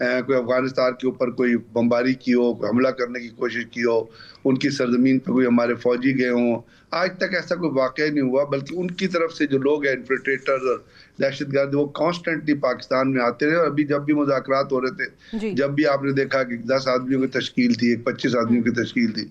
کوئی افغانستان کے اوپر کوئی بمباری کی ہو, کوئی حملہ کرنے کی کوشش کی ہو, ان کی سرزمین پہ کوئی ہمارے فوجی گئے ہوں. آج تک ایسا کوئی واقعہ نہیں ہوا, بلکہ ان کی طرف سے جو لوگ ہیں انفلٹریٹر اور دہشت گرد, وہ کانسٹنٹلی پاکستان میں آتے رہے. اور ابھی جب بھی مذاکرات ہو رہے تھے, جب بھی آپ نے دیکھا کہ 10 آدمیوں کی تشکیل تھی, 25 آدمیوں کی تشکیل تھی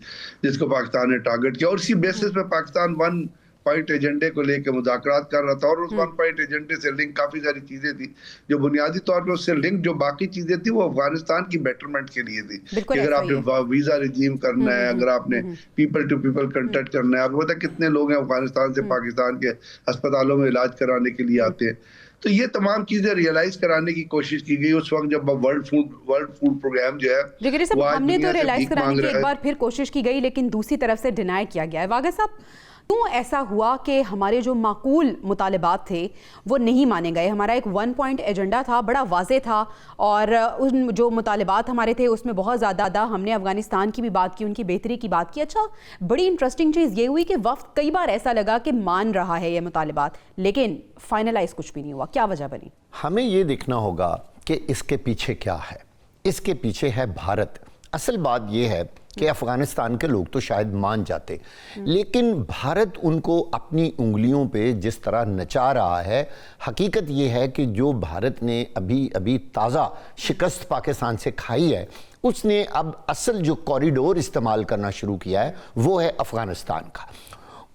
جس کو پاکستان نے ٹارگٹ کیا, اور اسی بیسس پہ پاکستان 1 پوائنٹ ایجنڈے کو لے کے مذاکرات کر رہا تھا. اور اس 1 پوائنٹ ایجنڈے سے لنک کافی ساری چیزیں تھی جو بنیادی طور پہ اس سے لنک جو باقی چیزیں تھی وہ افغانستان کی بیٹرمنٹ کے لیے تھی. کہ اگر آپ نے ویزا ریجیم کرنا ہے, اگر آپ نے پیپل ٹو پیپل کنٹیکٹ کرنا ہے, آپ کو پتا کتنے لوگ ہیں افغانستان سے پاکستان کے اسپتالوں میں علاج کرانے کے لیے آتے ہیں. تو یہ تمام چیزیں ریئلائز کرانے کی کوشش کی گئی اس وقت جب ورلڈ فوڈ پروگرام جو ہے وہ ہم نے تو ریئلائز کرانے کی ایک بار پھر کوشش کی گئی, لیکن دوسری طرف سے ڈینائی کیا گیا ہے. واغر صاحب, کیوں ایسا ہوا کہ ہمارے جو معقول مطالبات تھے وہ نہیں مانے گئے؟ ہمارا ایک 1 پوائنٹ ایجنڈا تھا, بڑا واضح تھا, اور ان جو مطالبات ہمارے تھے اس میں بہت زیادہ ہم نے افغانستان کی بھی بات کی, ان کی بہتری کی بات کی. اچھا, بڑی انٹرسٹنگ چیز یہ ہوئی کہ وفد کئی بار ایسا لگا کہ مان رہا ہے یہ مطالبات, لیکن فائنلائز کچھ بھی نہیں ہوا. کیا وجہ بنی؟ ہمیں یہ دیکھنا ہوگا کہ اس کے پیچھے کیا ہے. اس کے پیچھے ہے بھارت. اصل بات یہ ہے کہ افغانستان کے لوگ تو شاید مان جاتے, لیکن بھارت ان کو اپنی انگلیوں پہ جس طرح نچا رہا ہے. حقیقت یہ ہے کہ جو بھارت نے ابھی تازہ شکست پاکستان سے کھائی ہے, اس نے اب اصل جو کوریڈور استعمال کرنا شروع کیا ہے وہ ہے افغانستان کا.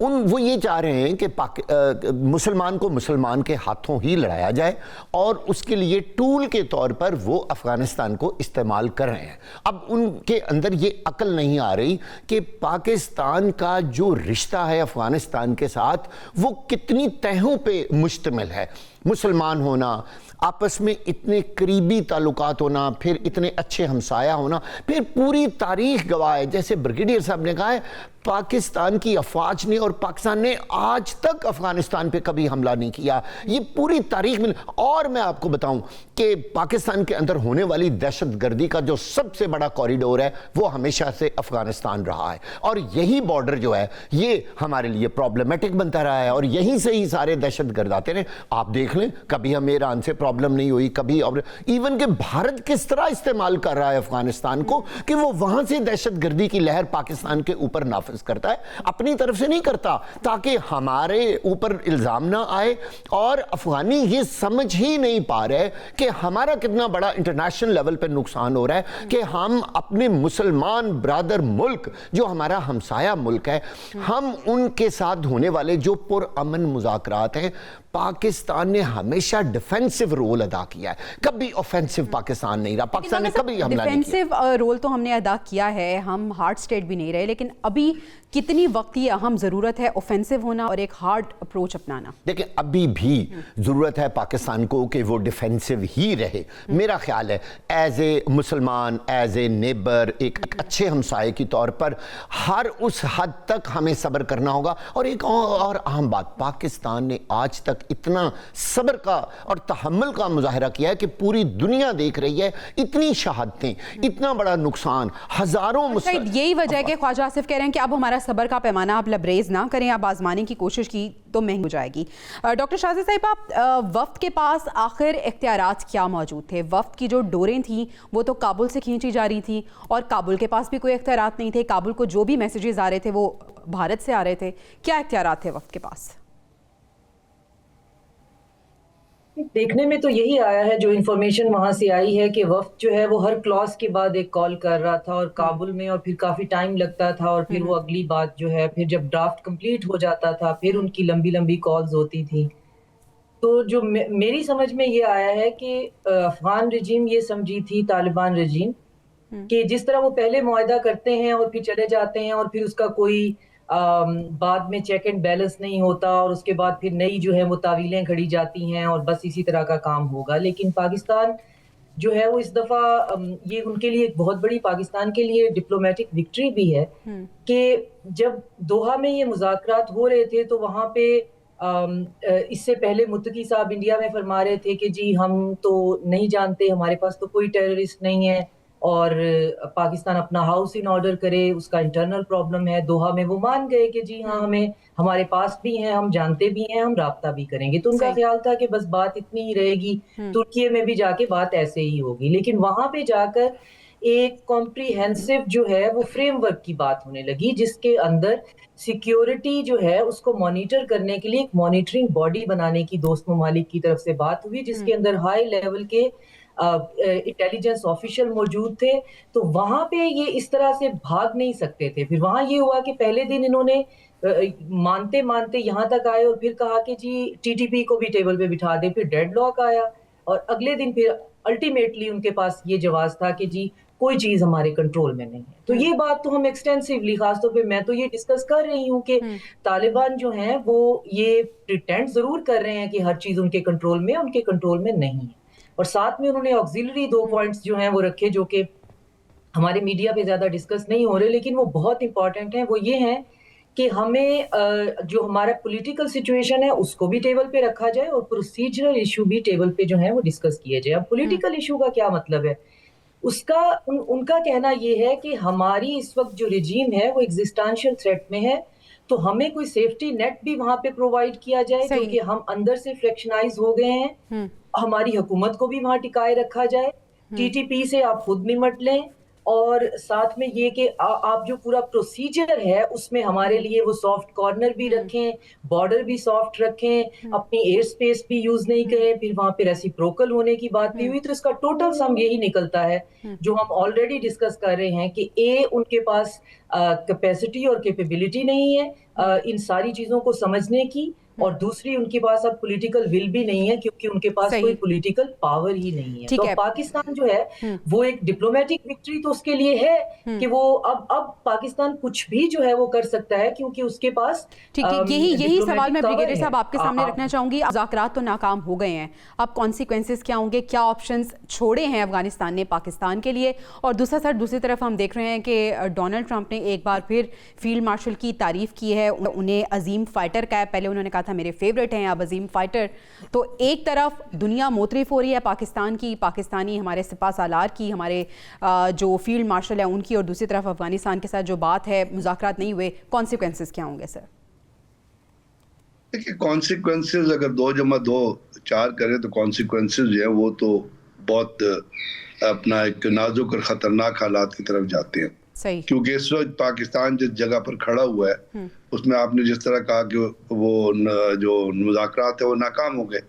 وہ یہ چاہ رہے ہیں کہ مسلمان کو مسلمان کے ہاتھوں ہی لڑایا جائے, اور اس کے لیے ٹول کے طور پر وہ افغانستان کو استعمال کر رہے ہیں. اب ان کے اندر یہ عقل نہیں آ رہی کہ پاکستان کا جو رشتہ ہے افغانستان کے ساتھ وہ کتنی تہوں پہ مشتمل ہے. مسلمان ہونا, آپس میں اتنے قریبی تعلقات ہونا, پھر اتنے اچھے ہمسایہ ہونا, پھر پوری تاریخ گواہ ہے. جیسے بریگیڈیئر صاحب نے کہا ہے, پاکستان کی افواج نے اور پاکستان نے آج تک افغانستان پہ کبھی حملہ نہیں کیا. یہ پوری تاریخ میں. اور میں آپ کو بتاؤں کہ پاکستان کے اندر ہونے والی دہشت گردی کا جو سب سے بڑا کوریڈور ہے وہ ہمیشہ سے افغانستان رہا ہے, اور یہی بارڈر جو ہے یہ ہمارے لیے پرابلمٹک بنتا رہا ہے, اور یہیں سے ہی سارے دہشت گرد آتے رہے. آپ دیکھ لیں, کبھی ہمیں ایران سے پرابلم نہیں ہوئی, کبھی اور ایون کہ بھارت کس طرح استعمال کر رہا ہے افغانستان کو کہ وہ وہاں سے دہشت گردی کی لہر پاکستان کے اوپر نافذ کرتا ہے, اپنی طرف سے نہیں کرتا, تاکہ ہمارے اوپر الزام نہ آئے. اور افغانی یہ سمجھ ہی نہیں پا رہے کہ ہمارا کتنا بڑا انٹرنیشنل لیول پہ نقصان ہو رہا ہے کہ ہم اپنے مسلمان برادر ملک جو ہمارا ہمسایہ ملک ہے, ہم ان کے ساتھ ہونے والے جو پرامن مذاکرات ہیں, پاکستان نے ہمیشہ ڈیفینسو رول ادا کیا ہے, کبھی اوفینسو پاکستان نہیں رہا. پاکستان نے کبھی حملہ نہیں کیا. ڈیفینسو رول تو ہم نے ادا کیا ہے, ہم ہارڈ سٹیٹ بھی نہیں رہے, لیکن ابھی کتنی وقت یہ اہم ضرورت ہے اوفینسو ہونا اور ایک ہارڈ اپروچ اپنانا؟ دیکھیں, ابھی بھی ضرورت ہے پاکستان کو کہ وہ ڈیفینسو ہی رہے. میرا خیال ہے ایز اے مسلمان, ایز اے نیبر, ایک اچھے ہمسائے کی طور پر ہر اس حد تک ہمیں صبر کرنا ہوگا. اور ایک اور اہم بات, پاکستان نے آج تک اتنا صبر کا اور تحمل کا مظاہرہ کیا ہے کہ پوری دنیا دیکھ رہی ہے, اتنی شہادتیں, اتنا بڑا نقصان, ہزاروں یہی وجہ ہے کہ خواجہ آصف کہہ رہے ہیں کہ اب ہمارا صبر کا پیمانہ آپ لبریز نہ کریں, آپ آزمانے کی کوشش کی تو مہنگی ہو جائے گی. ڈاکٹر شازی صاحب, آپ وفد کے پاس آخر اختیارات کیا موجود تھے؟ وفد کی جو ڈوریں تھیں وہ تو کابل سے کھینچی جا رہی تھیں, اور کابل کے پاس بھی کوئی اختیارات نہیں تھے. کابل کو جو بھی میسیجز آ رہے تھے وہ بھارت سے آ رہے تھے. کیا اختیارات تھے وفد کے پاس؟ دیکھنے میں تو یہی آیا ہے, جو انفارمیشن وہاں سے آئی ہے, کہ وفد جو ہے وہ ہر کلاس کے بعد ایک کال کر رہا تھا, اور کابل میں, اور پھر کافی ٹائم لگتا تھا, اور پھر وہ اگلی بات جو ہے, پھر جب ڈرافٹ کمپلیٹ ہو جاتا تھا پھر ان کی لمبی لمبی کالز ہوتی تھی. تو جو میری سمجھ میں یہ آیا ہے کہ افغان رجیم یہ سمجھی تھی, طالبان رجیم, کہ جس طرح وہ پہلے معاہدہ کرتے ہیں اور پھر چلے جاتے ہیں, اور پھر اس کا کوئی بعد میں چیک اینڈ بیلنس نہیں ہوتا, اور اس کے بعد پھر نئی جو ہے وہ تعویلیں گھڑی جاتی ہیں, اور بس اسی طرح کا کام ہوگا. لیکن پاکستان جو ہے وہ اس دفعہ یہ ان کے لیے ایک بہت بڑی, پاکستان کے لیے ڈپلومیٹک وکٹری بھی ہے, کہ جب دوحہ میں یہ مذاکرات ہو رہے تھے تو وہاں پہ اس سے پہلے متقی صاحب انڈیا میں فرما رہے تھے کہ جی ہم تو نہیں جانتے, ہمارے پاس تو کوئی ٹیررسٹ نہیں ہے, اور پاکستان اپنا ہاؤس ان آرڈر کرے، اس کا انٹرنل پرابلم ہے. دوحہ میں وہ مان گئے کہ جی ہاں ہمیں ہمارے پاس بھی ہیں، ہم جانتے بھی ہیں، ہم رابطہ بھی کریں گے. تو ان کا خیال تھا کہ بس بات اتنی ہی رہے گی، ترکیے میں بھی جا کے بات ایسے ہی ہوگی. لیکن وہاں پہ جا کر ایک کمپریہنسو جو ہے وہ فریم ورک کی بات ہونے لگی، جس کے اندر سیکیورٹی جو ہے اس کو مانیٹر کرنے کے لیے ایک مانیٹرنگ باڈی بنانے کی دوست ممالک کی طرف سے بات ہوئی، جس کے اندر ہائی لیول کے انٹیلیجنس آفیشل موجود تھے. تو وہاں پہ یہ اس طرح سے بھاگ نہیں سکتے تھے. پھر وہاں یہ ہوا کہ پہلے دن انہوں نے مانتے مانتے یہاں تک آئے اور پھر کہا کہ جی ٹی ٹی پی کو بھی ٹیبل پہ بٹھا دیں. پھر ڈیڈ لاک آیا اور اگلے دن پھر الٹیمیٹلی ان کے پاس یہ جواز تھا کہ جی کوئی چیز ہمارے کنٹرول میں نہیں ہے. تو یہ بات تو ہم ایکسٹینسیولی، خاص طور پہ میں تو یہ ڈسکس کر رہی ہوں کہ طالبان جو ہیں وہ یہ پریٹینڈ ضرور کر رہے ہیں کہ ہر چیز ان کے کنٹرول میں، ان کے کنٹرول میں نہیں ہے. اور ساتھ میں انہوں نے آکسیلری 2 پوائنٹس جو ہیں وہ رکھے، جو کہ ہمارے میڈیا پہ زیادہ ڈسکس نہیں ہو رہے لیکن وہ بہت امپورٹنٹ ہیں. وہ یہ ہیں کہ ہمیں جو ہمارا پولیٹیکل سچویشن ہے اس کو بھی ٹیبل پہ رکھا جائے اور پروسیجرل ایشو بھی ٹیبل پہ جو ہیں وہ ڈسکس کیے جائے. اب پولیٹیکل ایشو کا کیا مطلب ہے؟ اس کا ان کا کہنا یہ ہے کہ ہماری اس وقت جو رجیم ہے وہ ایگزسٹانشل تھریٹ میں ہے، تو ہمیں کوئی سیفٹی نیٹ بھی وہاں پہ پرووائڈ کیا جائے، کیونکہ ہم اندر سے فریکشنائز ہو گئے ہیں. ہماری حکومت کو بھی وہاں ٹکائے رکھا جائے، ٹی ٹی پی سے آپ خود نمٹ لیں، اور ساتھ میں یہ کہ آپ جو پورا پروسیجر ہے اس میں ہمارے لیے وہ سافٹ کارنر بھی رکھیں، بارڈر بھی سافٹ رکھیں، اپنی ایئر سپیس بھی یوز نہیں کریں. پھر وہاں پہ ریسیپروکل ہونے کی بات بھی ہوئی. تو اس کا ٹوٹل سم یہی نکلتا ہے جو ہم آلریڈی ڈسکس کر رہے ہیں کہ ان کے پاس کیپیسٹی اور کیپیبلٹی نہیں ہے ان ساری چیزوں کو سمجھنے کی، اور دوسری ان کے پاس اب پولیٹیکل ول بھی نہیں ہے کیونکہ ان کے پاس کوئی پولیٹیکل پاور ہی نہیں ہے. تو پاکستان جو ہے وہ ایک ڈپلومیٹک وکٹری تو اس کے لیے ہے کہ وہ اب پاکستان کچھ بھی جو ہے وہ کر سکتا ہے کیونکہ اس کے پاس یہی سوال میں بریگیڈیئر صاحب آپ کے سامنے رکھنا چاہوں گی. مذاکرات تو ناکام ہو گئے ہیں، اب کانسیکوینسز کیا ہوں گے؟ کیا آپشنز چھوڑے ہیں افغانستان نے پاکستان کے لیے؟ اور دوسری طرف ہم دیکھ رہے ہیں کہ ڈونلڈ ٹرمپ نے ایک بار پھر فیلڈ مارشل کی تعریف کی ہے، انہیں عظیم فائٹر کا ہے. پہلے انہوں نے کہا تھا میرے فیوریٹ ہیں، اب عظیم فائٹر. تو ایک طرف دنیا موترف ہو رہی ہے پاکستان کی، پاکستانی ہمارے سپاہ سالار کی، ہمارے جو فیلڈ مارشل ہیں ان کی، اور دوسری طرف افغانستان کے ساتھ جو بات ہے مذاکرات نہیں ہوئے. کانسیکوینسز کیا ہوں گے سر؟ دیکھیے کانسیکوینسز اگر 2 + 2 4 کریں تو کانسیکوینسز جو ہے وہ تو بہت اپنا ایک نازک اور خطرناک حالات کی طرف جاتے ہیں. صحیح. کیونکہ اس وقت پاکستان جس جگہ پر کھڑا ہوا ہے اس میں آپ نے جس طرح کہا کہ وہ جو مذاکرات ہے وہ ناکام ہو گئے.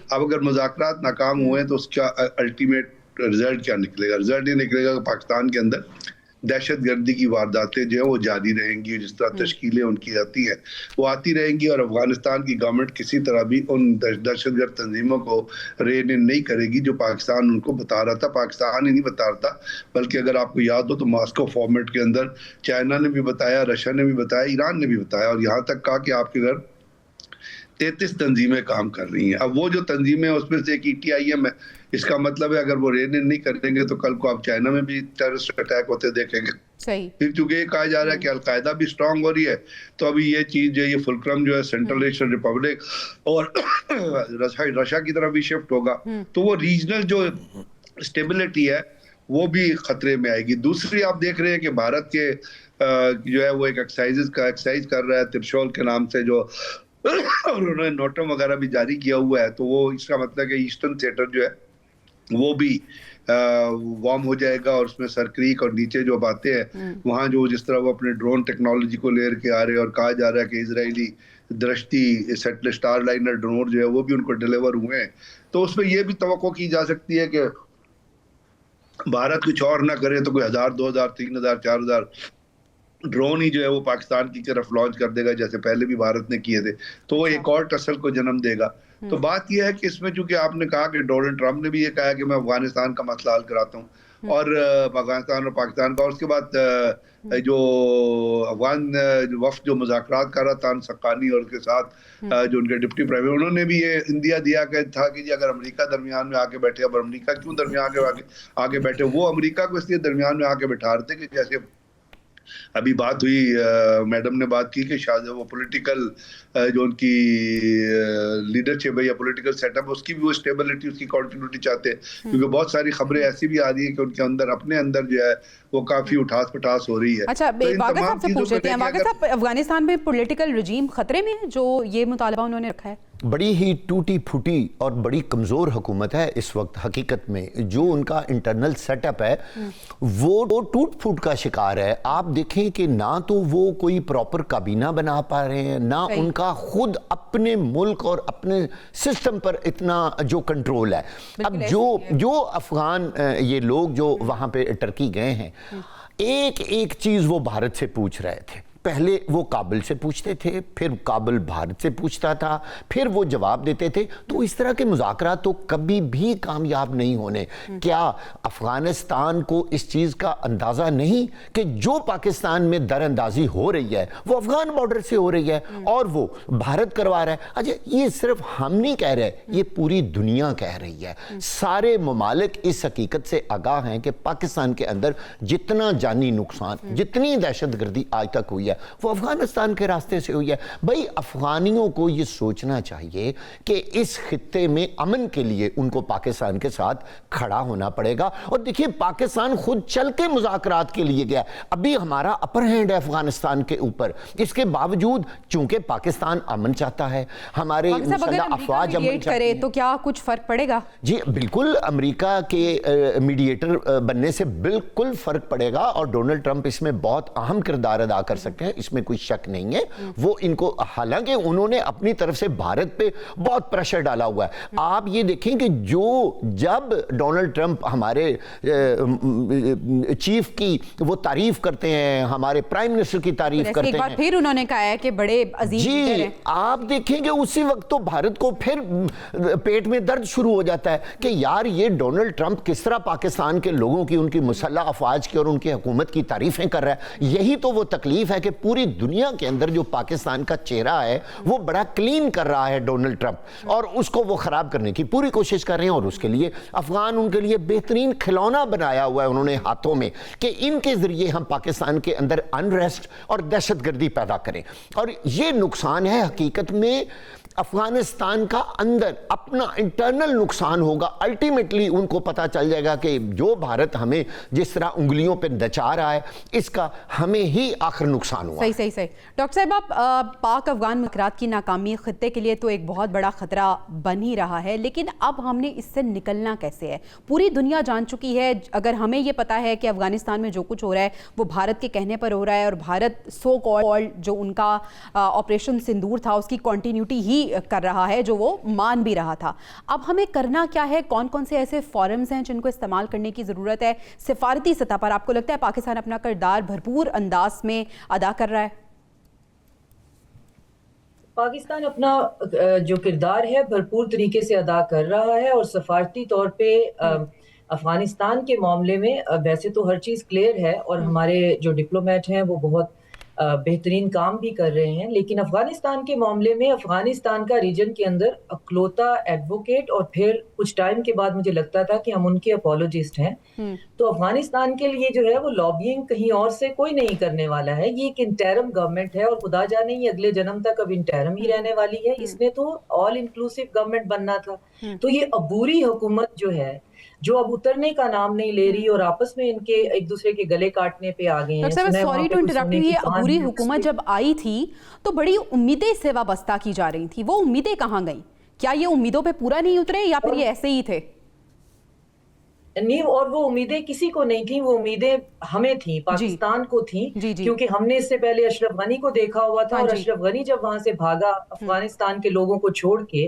اب اگر مذاکرات ناکام ہوئے تو اس کا الٹیمیٹ رزلٹ کیا نکلے گا؟ رزلٹ یہ نکلے گا کہ پاکستان کے اندر دہشت گردی کی وارداتیں جو ہیں وہ جاری رہیں گی. جس طرح تشکیلیں ان کی آتی ہیں وہ آتی رہیں گی، اور افغانستان کی گورنمنٹ کسی طرح بھی ان دہشت گرد تنظیموں کو رین ان نہیں کرے گی جو پاکستان ان کو بتا رہا تھا. پاکستان ہی نہیں بتا رہا تھا بلکہ اگر آپ کو یاد ہو تو ماسکو فارمیٹ کے اندر چائنا نے بھی بتایا، رشیا نے بھی بتایا، ایران نے بھی بتایا، اور یہاں تک کہا کہ آپ کے گھر 33 تنظیمیں کام کر رہی ہیں. اب وہ جو تنظیمیں اس میں سے ایک ETIM ہے، اس کا مطلب ہے اگر وہ رین ان نہیں کریں گے تو کل کو آپ چائنا میں بھی ٹیررسٹ اٹیک ہوتے دیکھیں گے. صحیح. پھر چونکہ یہ کہا جا رہا ہے کہ القاعدہ بھی سٹرونگ ہو رہی ہے، تو ابھی یہ چیز جو یہ فلکرم جو ہے سینٹرل ایشین ریپبلک اور رشیا کی طرف بھی شفٹ ہوگا، تو وہ ریجنل جو اسٹیبلٹی ہے وہ بھی خطرے میں آئے گی. دوسری آپ دیکھ رہے ہیں کہ بھارت کے جو ہے وہ ایک ایکسرسائز کر رہا ہے ترشول کے نام سے، جو اور انہوں نے نوٹم وغیرہ بھی جاری کیا ہوا ہے. تو وہ اس کا مطلب کہ ایسٹرن تھیٹر جو ہے وہ بھی وارم ہو جائے گا، اور اس میں سر کریک اور نیچے جو باتیں ہیں وہاں جو جس طرح وہ اپنے ڈرون ٹیکنالوجی کو لے کے آ رہے ہیں، اور کہا جا رہا ہے کہ اسرائیلی درشتی اسٹار لائنر ڈرون جو ہے وہ بھی ان کو ڈیلیور ہوئے ہیں. تو اس میں یہ بھی توقع کی جا سکتی ہے کہ بھارت کچھ اور نہ کرے تو کوئی 1000 2000 3000 4000 ڈرون ہی جو ہے وہ پاکستان کی طرف لانچ کر دے گا، جیسے پہلے بھی بھارت نے کیے تھے. تو وہ ایک اور ٹسل کو جنم دے گا. تو بات یہ ہے کہ اس میں چونکہ آپ نے کہا کہ ڈونلڈ ٹرمپ نے بھی یہ کہا کہ میں افغانستان کا مسئلہ حل کراتا ہوں، اور افغانستان اور پاکستان کا. اور اس کے بعد جو افغان وفد جو مذاکرات کر رہا تھا سقانی اور اس کے ساتھ جو ان کے ڈپٹی پرائیویٹ، انہوں نے بھی یہ اندیا دیا کہ تھا کہ جی اگر امریکہ درمیان میں آ کے بیٹھے، اب امریکہ کیوں درمیان آ کے بیٹھے؟ وہ امریکہ کو اس لیے درمیان میں آ کے بٹھا رہے تھے کہ جیسے ابھی بات ہوئی، میڈم نے بات کی کہ شاید وہ پولیٹیکل جو ان کی لیڈرشپ ہے یا پولیٹیکل سیٹ اپ، اس کی بھی وہ اسٹیبلٹی، اس کی کنٹینیوٹی چاہتے ہیں، کیونکہ بہت ساری خبریں ایسی بھی آ رہی ہیں کہ ان کے اندر اپنے اندر جو ہے وہ کافی اٹھاس پٹاس ہو رہی ہے. اچھا واقع صاحب سے پوچھ لیتے ہیں، واقع صاحب افغانستان میں پولیٹیکل رجیم خطرے میں ہے جو یہ مطالبہ انہوں نے رکھا ہے؟ بڑی ہی ٹوٹی پھوٹی اور بڑی کمزور حکومت ہے اس وقت حقیقت میں. جو ان کا انٹرنل سیٹ اپ ہے وہ ٹوٹ پھوٹ کا شکار ہے. آپ دیکھیں کہ نہ تو وہ کوئی پراپر کابینہ بنا پا رہے ہیں، نہ ان کا خود اپنے ملک اور اپنے سسٹم پر اتنا جو کنٹرول ہے. اب جو افغان یہ لوگ جو وہاں پہ ٹرکی گئے ہیں، ایک ایک چیز وہ بھارت سے پوچھ رہے تھے. پہلے وہ کابل سے پوچھتے تھے، پھر کابل بھارت سے پوچھتا تھا، پھر وہ جواب دیتے تھے. تو اس طرح کے مذاکرات تو کبھی بھی کامیاب نہیں ہونے. کیا افغانستان کو اس چیز کا اندازہ نہیں کہ جو پاکستان میں در اندازی ہو رہی ہے وہ افغان بارڈر سے ہو رہی ہے اور وہ بھارت کروا رہا ہے؟ اچھا یہ صرف ہم نہیں کہہ رہے، یہ پوری دنیا کہہ رہی ہے. سارے ممالک اس حقیقت سے آگاہ ہیں کہ پاکستان کے اندر جتنا جانی نقصان، جتنی دہشت گردی آج تک ہوئی ہے وہ افغانستان کے راستے سے ہوئی ہے. بھئی افغانیوں کو یہ سوچنا چاہیے کہ اس خطے میں امن کے لیے ان کو پاکستان کے ساتھ کھڑا ہونا پڑے گا. اور دیکھیے پاکستان خود چل کے مذاکرات کے لیے گیا. ابھی ہمارا اپر ہینڈ ہے افغانستان کے اوپر. اس کے باوجود چونکہ پاکستان امن چاہتا ہے، ہمارے مسلح افواج امن چاہتے ہیں، تو کیا کچھ فرق پڑے گا؟ جی بالکل، امریکہ کے میڈیٹر بننے سے بالکل فرق پڑے گا اور ڈونلڈ ٹرمپ اس میں بہت اہم کردار ادا کر سکتے ہیں، اس میں کوئی شک نہیں ہے. وہ ان کو، حالانکہ انہوں نے اپنی طرف سے بھارت پہ بہت پریشر ڈالا ہوا ہے. آپ یہ دیکھیں کہ جب ڈونلڈ ٹرمپ ہمارے چیف کی وہ تعریف کرتے ہیں، ہمارے پرائم منسٹر کی تعریف کرتے ہیں، پھر انہوں نے کہا ہے کہ بڑے عظیم جی آپ دیکھیں کہ اسی وقت تو بھارت کو پھر پیٹ میں درد شروع ہو جاتا ہے کہ یار یہ ڈونلڈ ٹرمپ کس طرح پاکستان کے لوگوں کی، ان کی مسلح افواج کی اور ان کی حکومت کی تعریفیں کر رہا ہے. یہی تو وہ تکلیف ہے کہ پوری دنیا کے اندر جو پاکستان کا چہرہ ہے وہ بڑا کلین کر رہا ہے ڈونلڈ ٹرمپ، اور اس کو وہ خراب کرنے کی پوری کوشش کر رہے ہیں. اور اس کے لیے افغان ان کے لیے بہترین کھلونا بنایا ہوا ہے انہوں نے ہاتھوں میں کہ ان کے ذریعے ہم پاکستان کے اندر انریسٹ اور دہشت گردی پیدا کریں. اور یہ نقصان ہے حقیقت میں افغانستان کا اندر اپنا انٹرنل نقصان ہوگا. الٹیمیٹلی ان کو پتا چل جائے گا کہ جو بھارت ہمیں جس طرح انگلیوں پہ نچا رہا ہے اس کا ہمیں ہی آخر نقصان ہوا. صحیح. ڈاکٹر صاحب، آپ پاک افغان مذاکرات کی ناکامی خطے کے لیے تو ایک بہت بڑا خطرہ بن ہی رہا ہے، لیکن اب ہم نے اس سے نکلنا کیسے ہے؟ پوری دنیا جان چکی ہے. اگر ہمیں یہ پتا ہے کہ افغانستان میں جو کچھ ہو رہا ہے وہ بھارت کے کہنے پر ہو رہا ہے اور بھارت سو کالڈ جو ان کا آپریشن سندور تھا اس کی کنٹینیوٹی ہی کر رہا ہے، جو وہ مان بھی رہا تھا. اب ہمیں کرنا کیا ہے؟ کون کون سے ایسے فورمز ہیں جن کو استعمال کرنے کی ضرورت ہے؟ سفارتی سطح پر آپ کو لگتا ہے پاکستان اپنا کردار بھرپور انداز میں ادا کر رہا ہے؟ پاکستان اپنا جو کردار ہے بھرپور طریقے سے ادا کر رہا ہے، اور سفارتی طور پہ افغانستان کے معاملے میں ویسے تو ہر چیز کلیئر ہے اور ہمارے جو ڈپلومیٹ ہیں وہ بہت بہترین کام بھی کر رہے ہیں. لیکن افغانستان کے معاملے میں افغانستان کا ریجن کے اندر اکلوتا ایڈوکیٹ، اور پھر کچھ ٹائم کے بعد مجھے لگتا تھا کہ ہم ان کے اپولوجسٹ ہیں. تو افغانستان کے لیے جو ہے وہ لابینگ کہیں اور سے کوئی نہیں کرنے والا ہے. یہ ایک انٹرم گورنمنٹ ہے اور خدا جانے یہ اگلے جنم تک اب انٹرم ہی رہنے والی ہے. اس نے تو آل انکلوسیو گورنمنٹ بننا تھا. تو یہ عبوری حکومت جو ہے جو اب اترنے کا نام نہیں لے رہی اور آپس میں ان کے ایک دوسرے کے گلے کاٹنے پہ آ گئے ہیں. سوری ٹو انٹرپٹ، یہ عبوری حکومت جب آئی تھی تو بڑی امیدیں اس سے وابستہ کی جا رہی تھی، وہ امیدیں کہاں گئیں؟ کیا یہ امیدوں پہ پورا نہیں اترے یا پھر یہ ایسے ہی تھے؟ نہیں، اور وہ امیدیں کسی کو نہیں تھیں، وہ امیدیں ہمیں تھیں، پاکستان کو تھیں، کیونکہ ہم نے اس سے پہلے اشرف غنی کو دیکھا ہوا تھا، اور اشرف غنی جب وہاں سے بھاگا افغانستان کے لوگوں کو چھوڑ کے،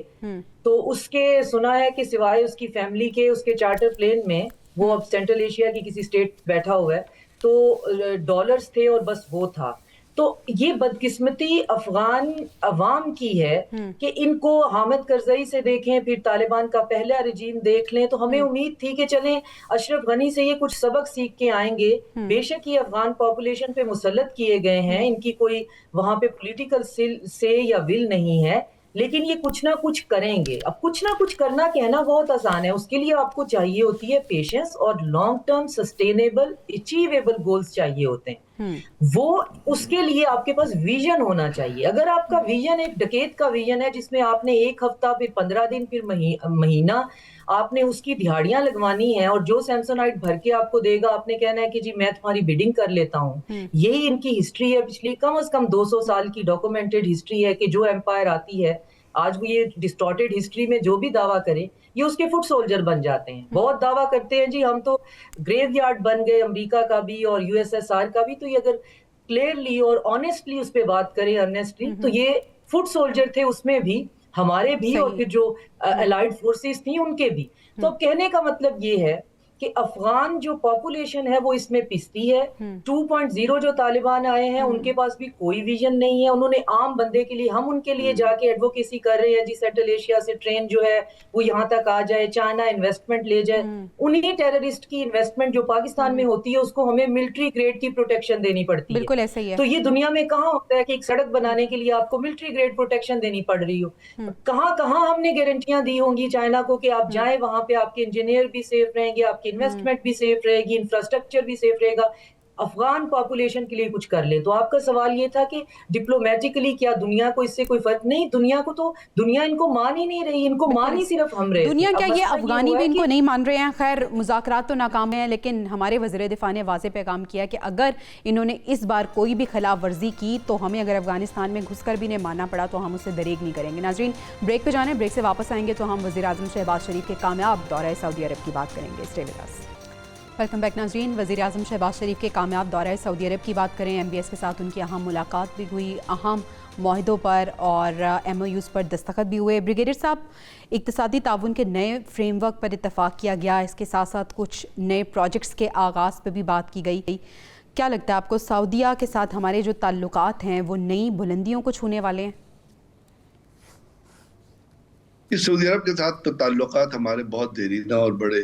تو اس کے سنا ہے کہ سوائے اس کی فیملی کے اس کے چارٹر پلین میں، وہ اب سینٹرل ایشیا کی کسی اسٹیٹ بیٹھا ہوا ہے، تو ڈالرز تھے اور بس وہ تھا. تو یہ بدقسمتی افغان عوام کی ہے کہ ان کو حامد کرزئی سے دیکھیں، پھر طالبان کا پہلا رجیم دیکھ لیں، تو ہمیں امید تھی کہ چلیں اشرف غنی سے یہ کچھ سبق سیکھ کے آئیں گے. بے شک یہ افغان پاپولیشن پہ مسلط کیے گئے ہیں، ان کی کوئی وہاں پہ پولیٹیکل سے یا ول نہیں ہے، لیکن یہ کچھ نہ کچھ کریں گے. اب کچھ نہ کچھ کرنا کہنا بہت آسان ہے, اس کے لیے آپ کو چاہیے ہوتی ہے پیشنس اور long term sustainable achievable goals چاہیے ہوتے ہیں. وہ اس کے لیے آپ کے پاس ویژن ہونا چاہیے. اگر آپ کا ویژن ایک ڈکیت کا ویژن ہے جس میں آپ نے ایک ہفتہ پھر 15 دن پھر مہینہ آپ نے اس کی دہاڑیاں لگوانی ہیں اور جو سیمسونائٹ بھر کے آپ کو دے گا آپ نے کہنا ہے کہ جی میں تمہاری بیڈنگ کر لیتا ہوں. یہی ان کی ہسٹری ہے, پچھلی کم از کم 200 سال کی ڈاکومنٹڈ ہسٹری ہے کہ جو ایمپائر آتی ہے آج وہ یہ ڈسٹارٹیڈ ہسٹری میں جو بھی دعویٰ کریں یہ اس کے فٹ سولجر بن جاتے ہیں. بہت دعویٰ کرتے ہیں جی ہم تو گریو یارڈ بن گئے امریکہ کا بھی اور USSR کا بھی, تو یہ اگر کلیئرلی اور آنیسٹلی اس پہ بات کریں ارنیسٹلی تو یہ فٹ سولجر تھے اس میں بھی, ہمارے بھی اور پھر جو الائڈ فورسز تھیں ان کے بھی. تو کہنے کا مطلب یہ ہے کہ افغان جو پاپولیشن ہے وہ اس میں پستی ہے. 2.0 جو طالبان آئے ہیں ان کے پاس بھی کوئی ویژن نہیں ہے. انہوں نے عام بندے کے لیے, ہم ان کے لیے جا کے ایڈوکیسی کر رہے ہیں جی سینٹرل ایشیا سے ٹرین جو ہے وہ یہاں تک آ جائے, چائنا انویسٹمنٹ لے جائے. انہیں ٹیررسٹ کی انویسٹمنٹ جو پاکستان میں ہوتی ہے اس کو ہمیں ملٹری گریڈ کی پروٹیکشن دینی پڑتی ہے. بالکل ایسا ہی ہے. تو یہ دنیا میں کہاں ہوتا ہے کہ ایک سڑک بنانے کے لیے آپ کو ملٹری گریڈ پروٹیکشن دینی پڑ رہی ہو؟ کہاں کہاں ہم نے گارنٹیاں دی ہوں گی چائنا کو کہ آپ جائیں وہاں پہ آپ کے انجینئر بھی سیف رہیں گے, آپ کی انویسٹمنٹ بھی سیف رہے گی, انفراسٹرکچر بھی سیف رہے گا. افغان پاپولیشن کے لیے کچھ کر لے. تو آپ کا سوال یہ تھا کہ ڈپلومیٹکلی کیا دنیا کو اس سے کوئی فرق نہیں؟ دنیا کو تو دنیا ان کو مان ہی نہیں رہی, ان کو مان ہی صرف ہم رہے. دنیا کیا یہ افغانی بھی ان کو نہیں مان رہے ہیں؟ خیر مذاکرات تو ناکام ہیں, لیکن ہمارے وزیر دفاع نے واضح پیغام کیا کہ اگر انہوں نے اس بار کوئی بھی خلاف ورزی کی تو ہمیں اگر افغانستان میں گھس کر بھی انہیں ماننا پڑا تو ہم اسے دریغ نہیں کریں گے. ناظرین بریک پہ جانے, بریک سے واپس آئیں گے تو ہم وزیر اعظم شہباز شریف کے کامیاب دورہ سعودی عرب کی بات کریں گے. Stay with us. Welcome back ناظرین. وزیر اعظم شہباز شریف کے کامیاب دورہ سعودی عرب کی بات کریں. MBS کے ساتھ ان کی اہم ملاقات بھی ہوئی, اہم معاہدوں پر اور MOUs پر دستخط بھی ہوئے. بریگیڈیئر صاحب, اقتصادی تعاون کے نئے فریم ورک پر اتفاق کیا گیا, اس کے ساتھ ساتھ کچھ نئے پروجیکٹس کے آغاز پہ بھی بات کی گئی. کیا لگتا ہے آپ کو سعودیہ کے ساتھ ہمارے جو تعلقات ہیں وہ نئی بلندیوں کو چھونے والے ہیں؟ اس سعودی عرب کے ساتھ تو تعلقات ہمارے بہت دیرینہ اور بڑے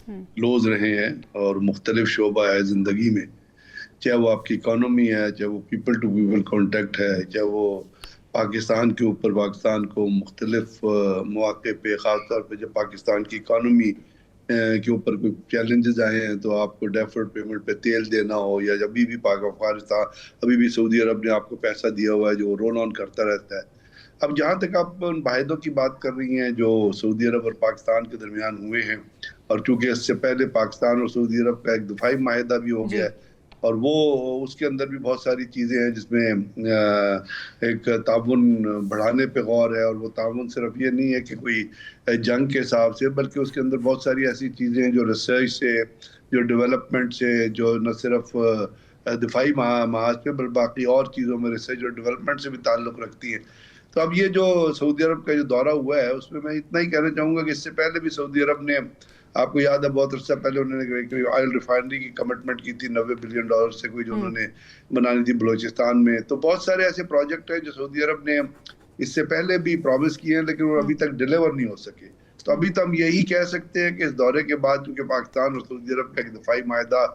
کلوز رہے ہیں اور مختلف شعبہ ہے زندگی میں, چاہے وہ آپ کی اکانومی ہے, چاہے وہ پیپل ٹو پیپل کانٹیکٹ ہے, چاہے وہ پاکستان کے اوپر پاکستان کو مختلف مواقع پہ, خاص طور پہ جب پاکستان کی اکانومی کے اوپر کوئی چیلنجز آئے ہیں تو آپ کو ڈیفرڈ پیمنٹ پہ تیل دینا ہو, یا ابھی بھی افغانستان ابھی بھی سعودی عرب نے آپ کو پیسہ دیا ہوا ہے جو رول آن کرتا رہتا ہے. اب جہاں تک آپ ان معاہدوں کی بات کر رہی ہیں جو سعودی عرب اور پاکستان کے درمیان ہوئے ہیں, اور چونکہ اس سے پہلے پاکستان اور سعودی عرب کا ایک دفاعی معاہدہ بھی ہو گیا ہے, اور وہ اس کے اندر بھی بہت ساری چیزیں ہیں جس میں ایک تعاون بڑھانے پہ غور ہے, اور وہ تعاون صرف یہ نہیں ہے کہ کوئی جنگ کے حساب سے, بلکہ اس کے اندر بہت ساری ایسی چیزیں ہیں جو ریسرچ سے, جو ڈیولپمنٹ سے, جو نہ صرف دفاعی محاذ پہ بلکہ باقی اور چیزوں میں ریسرچ اور ڈیولپمنٹ سے بھی تعلق رکھتی ہیں. تو اب یہ جو سعودی عرب کا جو دورہ ہوا ہے اس میں میں اتنا ہی کہنا چاہوں گا کہ اس سے پہلے بھی سعودی عرب نے, آپ کو یاد ہے بہت عرصہ پہلے انہوں نے آئل ریفائنری کی کمٹمنٹ کی تھی $90 بلین سے کوئی جو انہوں نے بنانی تھی بلوچستان میں. تو بہت سارے ایسے پروجیکٹ ہیں جو سعودی عرب نے اس سے پہلے بھی پرومس کیے ہیں لیکن وہ ابھی تک ڈیلیور نہیں ہو سکے. تو ابھی تو ہم یہی کہہ سکتے ہیں کہ اس دورے کے بعد چونکہ پاکستان اور سعودی عرب کا ایک دفاعی معاہدہ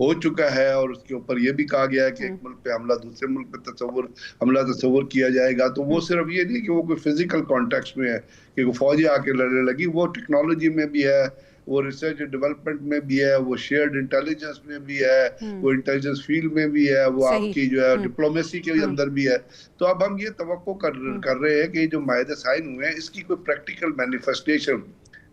ہو چکا ہے اور اس کے اوپر یہ بھی کہا گیا ہے کہ ایک ملک پہ حملہ دوسرے ملک پہ حملہ تصور کیا جائے گا, تو وہ صرف یہ نہیں کہ وہ کوئی فزیکل کانٹیکسٹ میں ہے کہ وہ فوجی آ کے لڑنے لگی, وہ ٹیکنالوجی میں بھی ہے, وہ ریسرچ ڈیولپمنٹ میں بھی ہے, وہ شیئرڈ انٹیلیجنس میں بھی ہے, وہ انٹیلیجنس فیلڈ میں بھی ہے, وہ آپ کی جو ہے ڈپلومیسی کے اندر بھی ہے. تو اب ہم یہ توقع کر رہے ہیں کہ جو معاہدے سائن ہوئے ہیں اس کی کوئی پریکٹیکل مینیفیسٹیشن,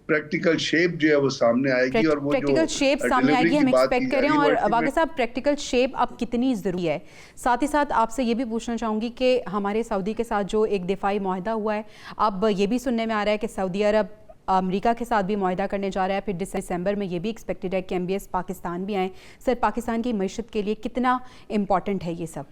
پریکٹیکل شیپ جو ہے وہ سامنے آئے گی, اور وہ جو پریکٹیکل شیپ سامنے آئے گی ہم ایکسپیکٹ کریں. اور باقی صاحب پریکٹیکل شیپ اب کتنی ضروری ہے؟ ساتھ ہی ساتھ آپ سے یہ بھی پوچھنا چاہوں گی کہ ہمارے سعودی کے ساتھ جو ایک دفاعی معاہدہ ہوا ہے, اب یہ بھی سننے میں آ رہا ہے کہ سعودی عرب امریکہ کے ساتھ بھی معاہدہ کرنے جا رہا ہے, پھر دسمبر میں یہ بھی ایکسپیکٹڈ ہے کہ MBS پاکستان بھی آئیں. سر, پاکستان کی معیشت کے لیے کتنا امپورٹنٹ ہے یہ سب؟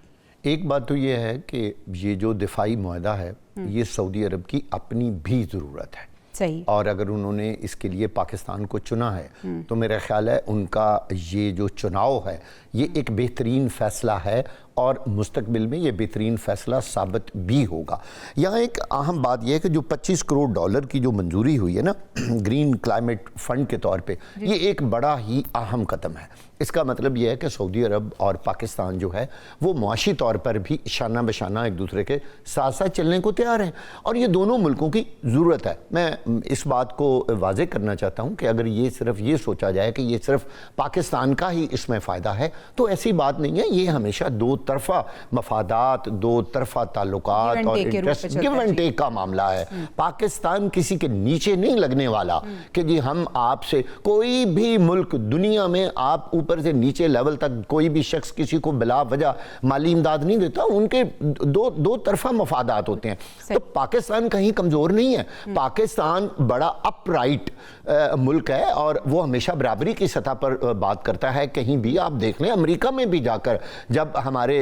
ایک بات تو یہ ہے کہ یہ جو دفاعی معاہدہ ہے یہ سعودی عرب کی اپنی بھی ضرورت ہے, صحیح, اور اگر انہوں نے اس کے لیے پاکستان کو چنا ہے تو میرا خیال ہے ان کا یہ جو چناؤ ہے یہ ایک بہترین فیصلہ ہے اور مستقبل میں یہ بہترین فیصلہ ثابت بھی ہوگا۔ یہاں ایک اہم بات یہ ہے کہ جو $25 کروڑ کی جو منظوری ہوئی ہے نا گرین کلائمیٹ فنڈ کے طور پہ، یہ ایک بڑا ہی اہم قدم ہے۔ اس کا مطلب یہ ہے کہ سعودی عرب اور پاکستان جو ہے وہ معاشی طور پر بھی شانہ بشانہ ایک دوسرے کے ساتھ ساتھ چلنے کو تیار ہیں، اور یہ دونوں ملکوں کی ضرورت ہے۔ میں اس بات کو واضح کرنا چاہتا ہوں کہ اگر یہ صرف یہ سوچا جائے کہ یہ صرف پاکستان کا ہی اس میں فائدہ ہے تو ایسی بات نہیں ہے۔ یہ ہمیشہ دو طرفہ مفادات، دو طرفہ تعلقات اور انٹرسٹ، گیو اینڈ ٹیک کا معاملہ ہے۔ پاکستان کسی کے نیچے نہیں لگنے والا کہ جی ہم آپ سے، کوئی بھی ملک دنیا میں آپ اوپر سے نیچے لیول تک کوئی بھی شخص کسی کو بلا وجہ مالی امداد نہیں دیتا، ان کے دو طرفہ مفادات ہوتے ہیں۔ تو پاکستان کہیں کمزور نہیں ہے، پاکستان بڑا اپ رائٹ ملک ہے اور وہ ہمیشہ برابری کی سطح پر بات کرتا ہے۔ کہیں بھی آپ دیکھ لیں، امریکہ میں بھی جا کر جب ہمارے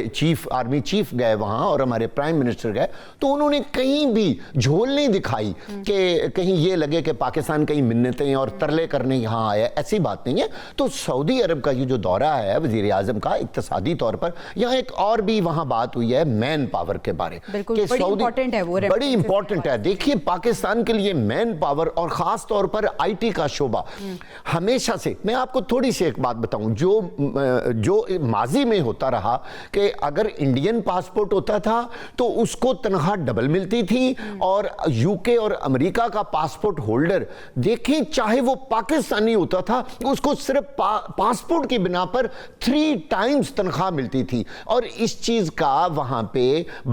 آرمی چیف گئے وہاں اور ہمارے پرائم منسٹر گئے تو انہوں نے کہیں بھی جھول نہیں دکھائی کہ کہیں یہ لگے کہ پاکستان کہیں منتیں اور ترلے کرنے یہاں آیا، ایسی بات نہیں ہے۔ تو سعودی عرب کا یہ جو دورہ ہے وزیر اعظم کا اقتصادی طور پر، یہاں ایک اور بھی وہاں بات ہوئی ہے مین پاور کے بارے، بالکل بڑی امپورٹنٹ ہے، وہ بڑی امپورٹنٹ ہے۔ دیکھیے پاکستان کے لیے مین پاور اور خاص طور پر آئی ٹی کا شعبہ ہمیشہ سے، میں آپ کو تھوڑی سی ایک بات بتاؤں، جو ماضی میں ہوتا رہا کہ اگر انڈین پاسپورٹ ہوتا تھا تو اس کو تنخواہ ڈبل ملتی تھی، اور یو کے اور امریکہ کا پاسپورٹ ہولڈر دیکھیں چاہے وہ پاکستانی ہوتا تھا اس کو صرف پاسپورٹ کی بنا پر 3 ٹائمز تنخواہ ملتی تھی۔ اور اس چیز کا وہاں پہ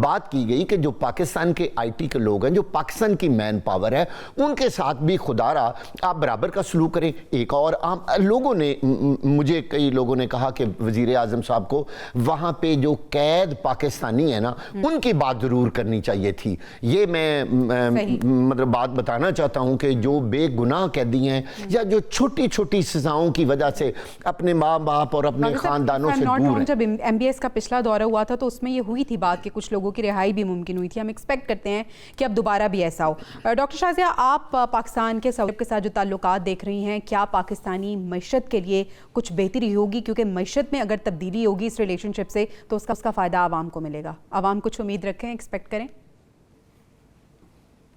بات کی گئی کہ جو پاکستان کے آئی ٹی کے لوگ ہیں، جو پاکستان کی مین پاور ہے، ان کے ساتھ بھی خدا را آپ برابر کا سلوک کریں۔ ایک اور لوگوں نے، مجھے کئی لوگوں نے کہا کہ وزیر اعظم صاحب کو وہاں پہ جو قید پاکستانی ہے نا ان کی بات ضرور کرنی چاہیے تھی۔ یہ میں مطلب بات بتانا چاہتا ہوں کہ جو بے گناہ قیدی ہیں یا جو چھوٹی چھوٹی سزاؤں کی وجہ سے اپنے ماں باپ اور اپنے خاندانوں سے دور ہیں۔ جب ایم بی ایس کا پچھلا دورہ ہوا تھا تو اس میں یہ ہوئی تھی بات کہ کچھ لوگوں کی رہائی بھی ممکن ہوئی تھی۔ ہم ایکسپیکٹ کرتے ہیں کہ اب دوبارہ بھی ایسا ہو۔ ڈاکٹر شازیہ، آپ پاکستان کے سعودی عرب کے ساتھ جو تعلقات دیکھ رہی ہیں، کیا پاکستانی معیشت کے لیے کچھ بہتری ہوگی؟ کیونکہ معیشت میں اگر تبدیلی ہوگی اس ریلیشن شپ سے تو اس کا فائدہ عوام کو ملے گا۔ عوام کچھ امید رکھیں، ایکسپیکٹ کریں؟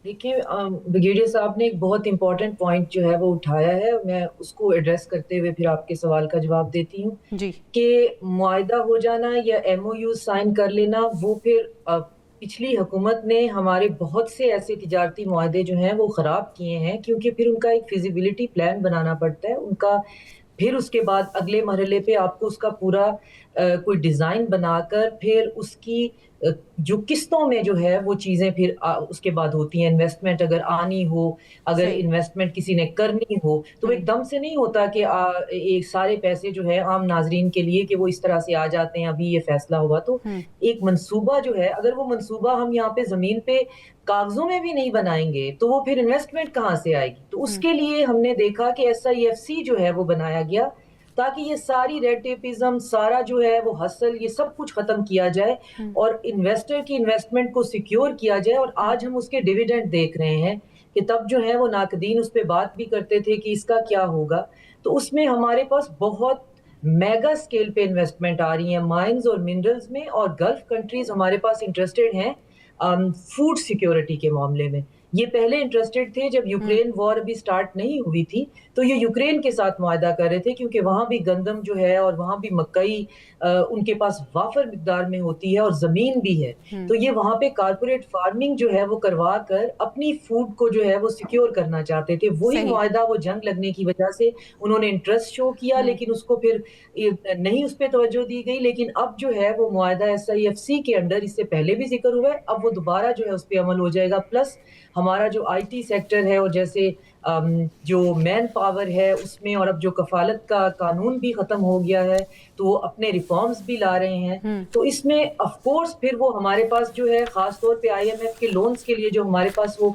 دیکھیں، بریگیڈیئر صاحب نے ایک بہت امپورٹنٹ پوائنٹ جو ہے وہ اٹھایا ہے، میں اس کو ایڈریس کرتے ہوئے پھر آپ کے سوال کا جواب دیتی ہوں جی، کہ معاہدہ ہو جانا یا ایم او یو سائن کر لینا، وہ پھر پچھلی حکومت نے ہمارے بہت سے ایسے تجارتی معاہدے جو ہیں وہ خراب کیے ہیں، کیونکہ پھر ان کا ایک فیزیبلٹی پلان بنانا پڑتا ہے، ان کا پھر اس کے بعد اگلے مرحلے پہ آپ کو اس کا پورا کوئی ڈیزائن بنا کر پھر اس کی جو قسطوں میں جو ہے وہ چیزیں پھر اس کے بعد ہوتی ہیں۔ انویسٹمنٹ اگر آنی ہو، اگر انویسٹمنٹ کسی نے کرنی ہو تو ایک دم سے نہیں ہوتا کہ سارے پیسے جو ہے عام ناظرین کے لیے کہ وہ اس طرح سے آ جاتے ہیں ابھی یہ فیصلہ ہوا۔ تو ایک منصوبہ جو ہے، اگر وہ منصوبہ ہم یہاں پہ زمین پہ کاغذوں میں بھی نہیں بنائیں گے تو وہ پھر انویسٹمنٹ کہاں سے آئے گی؟ تو اس کے لیے ہم نے دیکھا کہ SIFC جو ہے وہ بنایا گیا تاکہ یہ ساری ریڈ ٹیپزم، سارا جو ہے وہ ہسل، یہ سب کچھ ختم کیا جائے اور انویسٹر کی انویسٹمنٹ کو سیکیور کیا جائے۔ اور آج ہم اس کے ڈیویڈنڈ دیکھ رہے ہیں کہ تب جو ہے وہ ناقدین اس پہ بات بھی کرتے تھے کہ اس کا کیا ہوگا۔ تو اس میں ہمارے پاس بہت میگا سکیل پہ انویسٹمنٹ آ رہی ہیں مائنز اور منرلز میں، اور گلف کنٹریز ہمارے پاس انٹرسٹڈ ہیں فوڈ سیکیورٹی کے معاملے میں۔ یہ پہلے انٹرسٹڈ تھے جب یوکرین وار ابھی سٹارٹ نہیں ہوئی تھی تو یہ یوکرین کے ساتھ معاہدہ کر رہے تھے، کیونکہ وہاں بھی گندم جو ہے اور وہاں بھی مکئی ان کے پاس وافر مقدار میں ہوتی ہے اور زمین بھی ہے، تو یہ وہاں پہ کارپوریٹ فارمنگ جو ہے وہ کروا کر اپنی فوڈ کو جو ہے وہ سیکیور کرنا چاہتے تھے۔ وہی معاہدہ وہ جنگ لگنے کی وجہ سے انہوں نے انٹرسٹ شو کیا، لیکن اس کو پھر نہیں اس پہ توجہ دی گئی۔ لیکن اب جو ہے وہ معاہدہ SIFC کے انڈر، اس سے پہلے بھی ذکر ہوا ہے، اب وہ دوبارہ جو ہے اس پہ عمل ہو جائے گا۔ پلس ہمارا جو آئی ٹی سیکٹر ہے اور جیسے جو مین پاور ہے اس میں، اور اب جو کفالت کا قانون بھی ختم ہو گیا ہے تو وہ اپنے ریفارمز بھی لا رہے ہیں، تو اس میں آف کورس پھر وہ ہمارے پاس جو ہے خاص طور پہ IMF کے لونز کے لیے جو ہمارے پاس وہ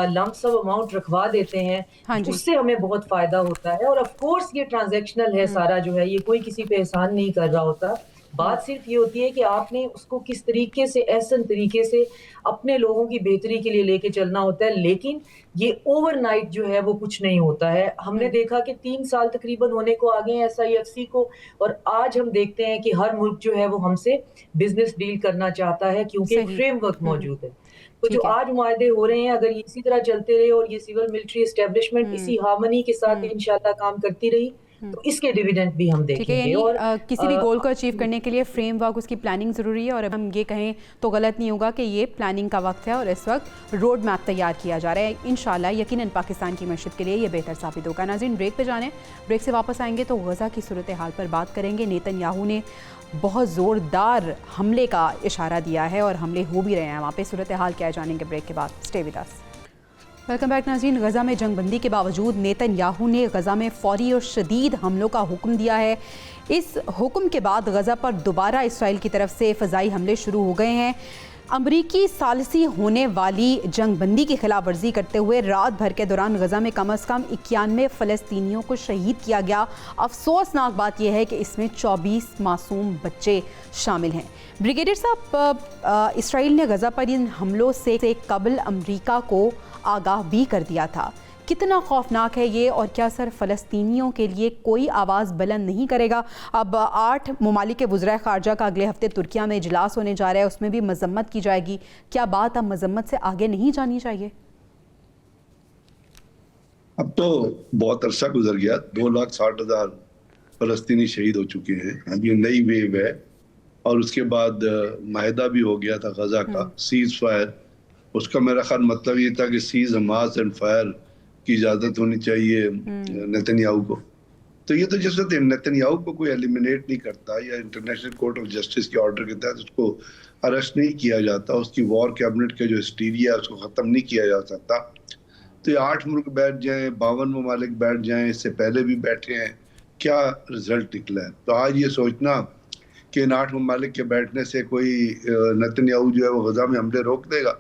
لمپ سم اماؤنٹ رکھوا دیتے ہیں، اس سے ہمیں بہت فائدہ ہوتا ہے۔ اور آف کورس یہ ٹرانزیکشنل ہے سارا جو ہے، یہ کوئی کسی پہ احسان نہیں کر رہا ہوتا، بات صرف یہ ہوتی ہے کہ آپ نے اس کو کس طریقے سے احسن طریقے سے اپنے لوگوں کی بہتری کے لیے لے کے چلنا ہوتا ہے. لیکن یہ اوور نائٹ جو ہے وہ کچھ نہیں ہوتا ہے. ہم نے دیکھا کہ 3 سال تقریباً ہونے کو آگے ہیں SIFC کو, اور آج ہم دیکھتے ہیں کہ ہر ملک جو ہے وہ ہم سے بزنس ڈیل کرنا چاہتا ہے کیونکہ ایک فریم ورک موجود ہے. تو جو آج معاہدے ہو رہے ہیں, اگر اسی طرح چلتے رہے اور یہ سول ملٹری اسٹیبلشمنٹ اسی ہارمنی کے ساتھ انشاءاللہ کام کرتی رہی تو اس کے ڈیویڈنڈ بھی ہم دیکھیں گے. اور کسی بھی گول کو اچیو کرنے کے لیے فریم ورک, اس کی پلاننگ ضروری ہے, اور اب ہم یہ کہیں تو غلط نہیں ہوگا کہ یہ پلاننگ کا وقت ہے اور اس وقت روڈ میپ تیار کیا جا رہا ہے. انشاءاللہ یقیناً پاکستان کی معیشت کے لیے یہ بہتر ثابت ہوگا. ناظرین, بریک پہ جانے, بریک سے واپس آئیں گے تو غزہ کی صورتحال پر بات کریں گے. نیتن یاہو نے بہت زوردار حملے کا اشارہ دیا ہے اور حملے ہو بھی رہے ہیں وہاں پہ. صورتحال کیا ہے جانیں گے بریک کے بعد. Stay with us. Welcome back ناظرین. غزہ میں جنگ بندی کے باوجود نیتن یاہو نے غزہ میں فوری اور شدید حملوں کا حکم دیا ہے. اس حکم کے بعد غزہ پر دوبارہ اسرائیل کی طرف سے فضائی حملے شروع ہو گئے ہیں. امریکی ثالثی ہونے والی جنگ بندی کی خلاف ورزی کرتے ہوئے رات بھر کے دوران غزہ میں کم از کم 91 فلسطینیوں کو شہید کیا گیا. افسوسناک بات یہ ہے کہ اس میں 24 معصوم بچے شامل ہیں. بریگیڈیئر صاحب, اسرائیل نے غزہ پر ان حملوں سے قبل امریکہ کو آگاہ بھی کر دیا تھا. کتنا خوفناک ہے یہ, اور کیا سر فلسطینیوں کے لیے کوئی آواز بلند نہیں کرے گا؟ اب 8 ممالک کے وزرائے خارجہ کا اگلے ہفتے ترکیہ میں اجلاس ہونے جا رہا ہے, اس میں بھی مذمت کی جائے گی. کیا بات اب مذمت سے آگے نہیں جانی چاہیے؟ اب تو بہت عرصہ گزر گیا, 2,60,000 فلسطینی شہید ہو چکے ہیں. یہ نئی ویو ہے, اور اس کے بعد معاہدہ بھی ہو گیا تھا غزہ کا, سیز فائر. اس کا میرا خیال مطلب یہ تھا کہ سیز حماس اینڈ فائر کی اجازت ہونی چاہیے نیتن یاہو کو. تو یہ تو جس وقت نیتن یاہو کو کوئی ایلیمینیٹ نہیں کرتا یا انٹرنیشنل کورٹ آف جسٹس کے آرڈر کے تحت اس کو اریسٹ نہیں کیا جاتا, اس کی وار کیبنٹ کا جو ہسٹیریا ہے اس کو ختم نہیں کیا جا سکتا, تو یہ 8 ملک بیٹھ جائیں, 52 ممالک بیٹھ جائیں, اس سے پہلے بھی بیٹھے ہیں, کیا رزلٹ نکلا ہے؟ تو آج یہ سوچنا کہ ان 8 ممالک کے بیٹھنے سے کوئی نیتن یاہو جو ہے وہ غزہ میں حملے روک دے گا,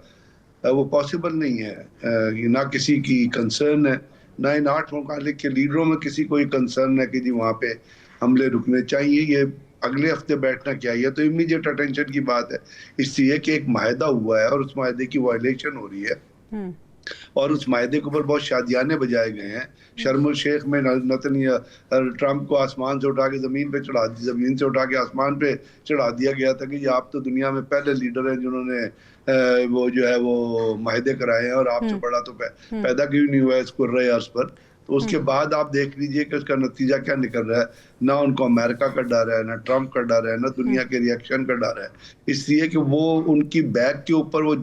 وہ پاسبل نہیں ہے. نہ کسی کی کنسرن ہے, نہ ان 8 ممالک کے لیڈروں میں کسی کوئی کنسرن ہے کہ جی وہاں پہ حملے رکنے چاہیے. یہ اگلے ہفتے بیٹھنا کیا ہے, تو امیڈیٹ اٹینشن کی بات ہے اس لیے کہ ایک معاہدہ ہوا ہے اور اس معاہدے کی وائلیشن ہو رہی ہے, اور اس معاہدے کے اوپر بہت شادیانے بجائے گئے ہیں. شرم الشیخ میں ٹرمپ کو آسمان سے اٹھا کے زمین پہ چڑھا دی, زمین سے اٹھا کے آسمان پہ چڑھا دیا گیا تھا کہ یہ آپ تو دنیا میں پہلے لیڈر ہیں جنہوں نے وہ جو ہے وہ معاہدے کرائے ہیں, اور آپ سے بڑا تو پیدا کیوں نہیں ہوا ہے اس قرۂ عرض پر. تو اس کے بعد آپ دیکھ لیجئے کہ اس کا نتیجہ کیا نکل رہا ہے. نہ ان کو امریکہ کا ڈر ہے, نہ ٹرمپ کا ڈر ہے, نہ دنیا کے ریئیکشن کا ڈر ہے, اس لیے کہ وہ ان کی بیک کے اوپر وہ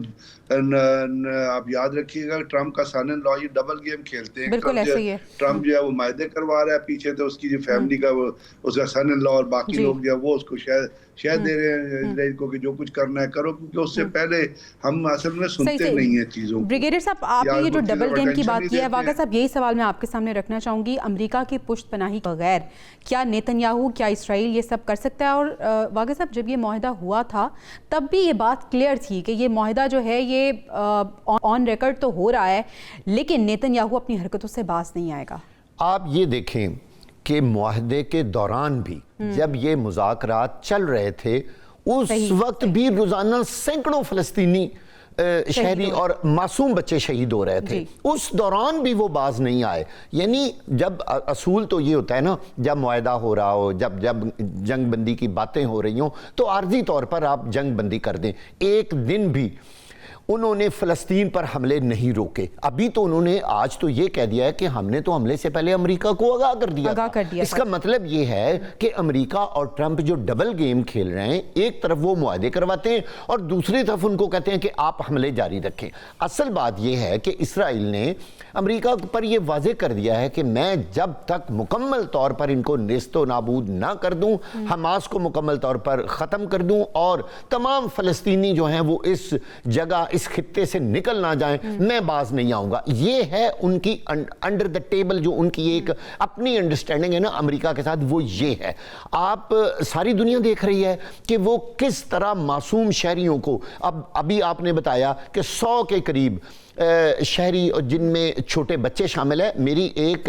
آپ یاد رکھیے گا ٹرمپ کا سن ان لا یہ ڈبل گیم کھیلتے ہیں. بالکل ایسے ہی ہے. ٹرمپ جو ہے وہ معاہدے کروا رہا ہے, پیچھے تو اس کی جو فیملی کا وہ اس کا سن ان لا اور باقی لوگ جو ہے وہ اس کو شہر دے رہے ہیں اسرائیل کو کہ جو کچھ کرنا ہے کرو, کیونکہ اس سے پہلے ہم اصل میں سنتے نہیں ہیں چیزوں کو. بریگیڈیئر صاحب, آپ نے یہ جو ڈبل گیم کی بات کی ہے, واقعہ صاحب یہی سوال میں آپ کے سامنے رکھنا چاہوں گی. امریکہ کی پشت پناہی بغیر کیا نیتن یاہو, کیا اسرائیل یہ سب کر سکتا ہے؟ اور واقعہ صاحب جب یہ معاہدہ ہوا تھا تب بھی یہ بات کلیئر تھی کہ یہ معاہدہ جو ہے یہ آن ریکارڈ تو ہو رہا ہے, لیکن نیتن یاہو اپنی حرکتوں سے باز نہیں آئے گا. آپ یہ دیکھیں کہ معاہدے کے دوران بھی جب یہ مذاکرات چل رہے تھے اس وقت بھی روزانہ سینکڑوں فلسطینی شہری اور معصوم بچے شہید ہو رہے تھے, اس دوران بھی وہ باز نہیں آئے. یعنی جب اصول تو یہ ہوتا ہے نا, جب معاہدہ ہو رہا ہو, جب جنگ بندی کی باتیں ہو رہی ہوں تو عارضی طور پر آپ جنگ بندی کر دیں. ایک دن بھی انہوں نے فلسطین پر حملے نہیں روکے. ابھی تو انہوں نے آج تو یہ کہہ دیا ہے کہ ہم نے تو حملے سے پہلے امریکہ کو آگاہ کر دیا. اس کا مطلب یہ ہے کہ امریکہ اور ٹرمپ جو ڈبل گیم کھیل رہے ہیں, ایک طرف وہ معاہدے کرواتے ہیں اور دوسری طرف ان کو کہتے ہیں کہ آپ حملے جاری رکھیں. اصل بات یہ ہے کہ اسرائیل نے امریکہ پر یہ واضح کر دیا ہے کہ میں جب تک مکمل طور پر ان کو نیست و نابود نہ کر دوں, حماس کو مکمل طور پر ختم کر دوں اور تمام فلسطینی جو ہیں وہ اس جگہ اس خطے سے نکل نہ جائیں, میں باز نہیں آؤں گا. یہ ہے ان کی انڈر دا ٹیبل جو ان کی ایک اپنی انڈرسٹینڈنگ ہے نا امریکہ کے ساتھ, وہ یہ ہے. آپ ساری دنیا دیکھ رہی ہے کہ وہ کس طرح معصوم شہریوں کو, ابھی آپ نے بتایا کہ 100 کے قریب شہری اور جن میں چھوٹے بچے شامل ہیں. میری ایک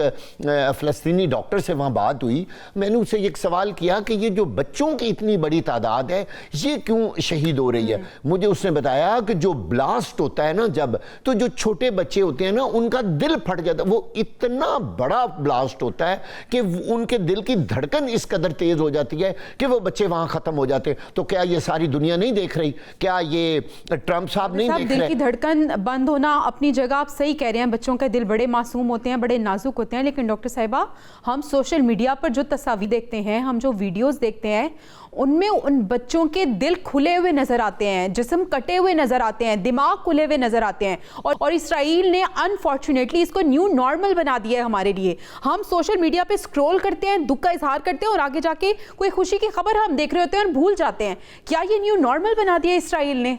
فلسطینی ڈاکٹر سے وہاں بات ہوئی, میں نے اسے ایک سوال کیا کہ یہ جو بچوں کی اتنی بڑی تعداد ہے یہ کیوں شہید ہو رہی ہے. مجھے اس نے بتایا کہ جو بلاسٹ ہوتا ہے نا جب, تو جو چھوٹے بچے ہوتے ہیں نا ان کا دل پھٹ جاتا ہے, وہ اتنا بڑا بلاسٹ ہوتا ہے کہ ان کے دل کی دھڑکن اس قدر تیز ہو جاتی ہے کہ وہ بچے وہاں ختم ہو جاتے. تو کیا یہ ساری دنیا نہیں دیکھ رہی؟ کیا یہ ٹرمپ صاحب نہیں دیکھ رہے؟ دل کی دھڑکن بند ہونا اپنی جگہ آپ صحیح کہہ رہے ہیں, بچوں کے دل بڑے معصوم ہوتے ہیں, بڑے نازک ہوتے ہیں, لیکن ڈاکٹر صاحبہ ہم سوشل میڈیا پر جو تصاویر دیکھتے ہیں, ہم جو ویڈیوز دیکھتے ہیں, ان میں ان بچوں کے دل کھلے ہوئے نظر آتے ہیں, جسم کٹے ہوئے نظر آتے ہیں, دماغ کھلے ہوئے نظر آتے ہیں, اور اسرائیل نے انفارچونیٹلی اس کو نیو نارمل بنا دیا ہے ہمارے لیے. ہم سوشل میڈیا پہ سکرول کرتے ہیں, دکھ کا اظہار کرتے ہیں, اور آگے جا کے کوئی خوشی کی خبر ہم دیکھ رہے ہوتے ہیں اور بھول جاتے ہیں. کیا یہ نیو نارمل بنا دیا اسرائیل نے؟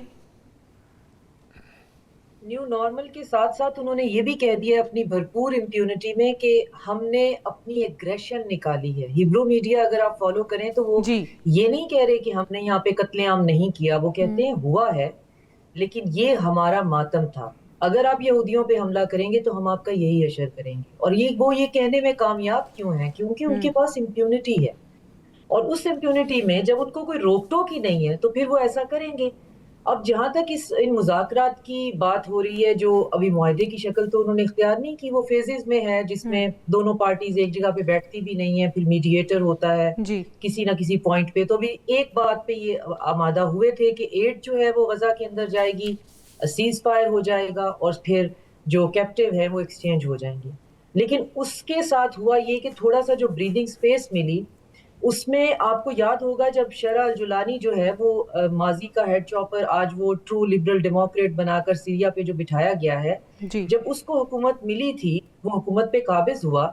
نیو نارمل کے ساتھ ساتھ انہوں نے یہ بھی کہہ دیا اپنی بھرپور امپیونٹی میں کہ ہم نے اپنی ایگریشن نکالی ہے. ہیبرو میڈیا اگر آپ فالو کریں تو وہ یہ نہیں کہہ رہے کہ ہم نے یہاں پہ قتل عام نہیں کیا, وہ کہتے ہیں ہوا ہے لیکن یہ ہمارا ماتم تھا. اگر آپ یہودیوں پہ حملہ کریں گے تو ہم آپ کا یہی اشر کریں گے. اور وہ یہ کہنے میں کامیاب کیوں ہیں؟ کیونکہ ان کے پاس امپیونٹی ہے, اور اس امپیونٹی میں جب ان کو کوئی روک ٹوک ہی نہیں ہے تو پھر وہ ایسا کریں گے. اب جہاں تک ان مذاکرات کی بات ہو رہی ہے, جو ابھی معاہدے کی شکل تو انہوں نے اختیار نہیں کی, وہ فیزز میں ہے جس میں دونوں پارٹیز ایک جگہ پہ بیٹھتی بھی نہیں ہیں, پھر میڈیٹر ہوتا ہے کسی نہ کسی پوائنٹ پہ. تو ابھی ایک بات پہ یہ آمادہ ہوئے تھے کہ ایڈ جو ہے وہ غزہ کے اندر جائے گی, سیز فائر ہو جائے گا, اور پھر جو کیپٹیو ہے وہ ایکسچینج ہو جائیں گے. لیکن اس کے ساتھ ہوا یہ کہ تھوڑا سا جو بریدنگ سپیس ملی, اس میں آپ کو یاد ہوگا جب شرح الجولانی جو ہے وہ ماضی کا ہیڈ چاپر, آج وہ ٹرو لبرل ڈیموکریٹ بنا کر سیریا پہ جو بٹھایا گیا ہے, جب اس کو حکومت ملی تھی, وہ حکومت پہ قابض ہوا,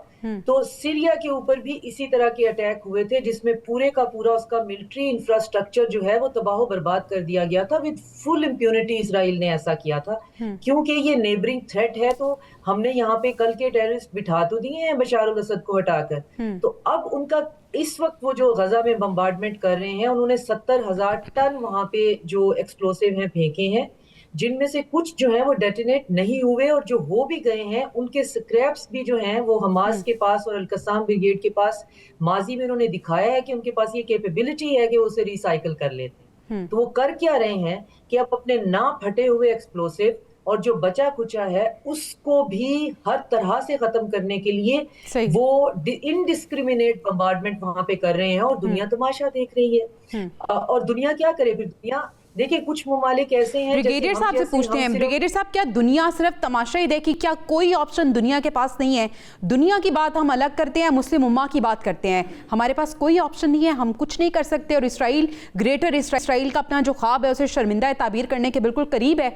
تو سیریا کے اوپر بھی اسی طرح کے اٹیک ہوئے تھے جس میں پورے کا پورا اس کا ملٹری انفراسٹرکچر جو ہے وہ تباہ و برباد کر دیا گیا تھا. وتھ فل امپیونٹی اسرائیل نے ایسا کیا تھا, کیونکہ یہ نیبرنگ تھریٹ ہے. تو ہم نے یہاں پہ کل کے ٹیررسٹ بٹھا تو دیے ہیں بشار الاسد کو ہٹا کر, تو اب ان کا اس وقت وہ جو غزہ میں بمبارڈمنٹ کر رہے ہیں, انہوں نے 70,000 ٹن وہاں پہ جو ایکسپلوسیو ہیں پھینکے ہیں, جن میں سے کچھ جو ہیں وہ ڈیٹینیٹ نہیں ہوئے, اور جو ہو بھی گئے ہیں ان کے سکریپس بھی جو ہیں وہ حماس کے پاس اور القسام بریگیڈ کے پاس ماضی میں انہوں نے دکھایا ہے کہ ان کے پاس یہ کیپیبلٹی ہے کہ وہ اسے ریسائیکل کر لیتے ہیں. تو وہ کر کیا رہے ہیں کہ اب اپنے نہ پھٹے ہوئے ایکسپلوسیو اور جو بچا کچا ہے اس کو بھی ہر طرح سے ختم کرنے کے لیے وہ انڈسکریمنیٹ بمبارڈمنٹ وہاں پہ کر رہے ہیں, اور دنیا تماشا دیکھ رہی ہے. اور دنیا کیا کرے پھر؟ دنیا دیکھیں کچھ ممالک ایسے ہیں, بریگیڈیئر صاحب سے پوچھتے ہیں, بریگیڈیئر صاحب کیا دنیا صرف تماشا ہی دیکھی؟ کیا کوئی آپشن دنیا کے پاس نہیں ہے؟ دنیا کی بات ہم الگ کرتے ہیں, مسلم امہ کی بات کرتے ہیں, ہمارے پاس کوئی آپشن نہیں ہے, ہم کچھ نہیں کر سکتے, اور اسرائیل گریٹر اسرائیل کا اپنا جو خواب ہے اسے شرمندہ تعبیر کرنے کے بالکل قریب ہے.